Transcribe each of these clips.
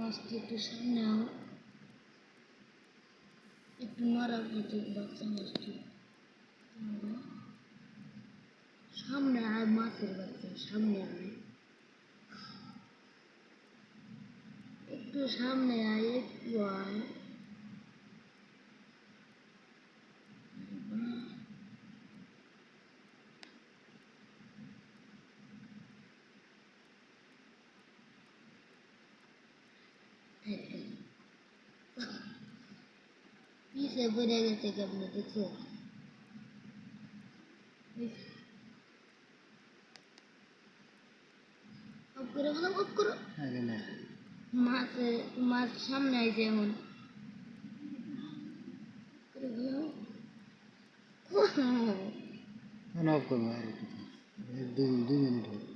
মাছটি একটু সামনে আও, একটু নরম হচ্ছে বাচ্চা মাছটি। সামনে আয় মাছের বাচ্চা, সামনে আয়, একটু সামনে আয়, একটু আয়। পিছে পড়ে গেছে কেমনে দেখছো? অফ করে বলো, অফ করো। মাছ সামনে আইছে এমন করে বলো। অফ করবো আর 2 মিনিট হবে।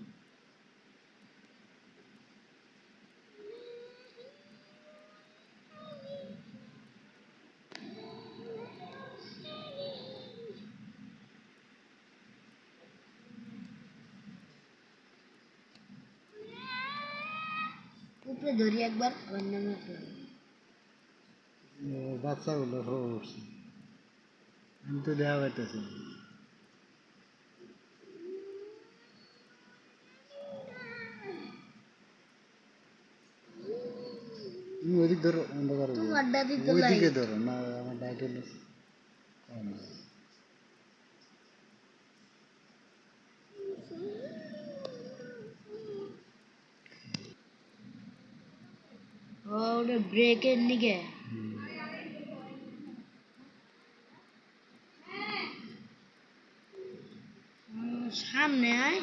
উপরে ধরি একবার, আবার নামে বাচ্চাগুলো উঠছে, আমি তো দেখা পাইতেছি। তুমি ওইদিক ধরো, অন্ধকার তোমার দাদি তো ওইদিকে ধরো না, আমার ডাইট হলো ওটা ব্রেকের নিকে সামনে আয়।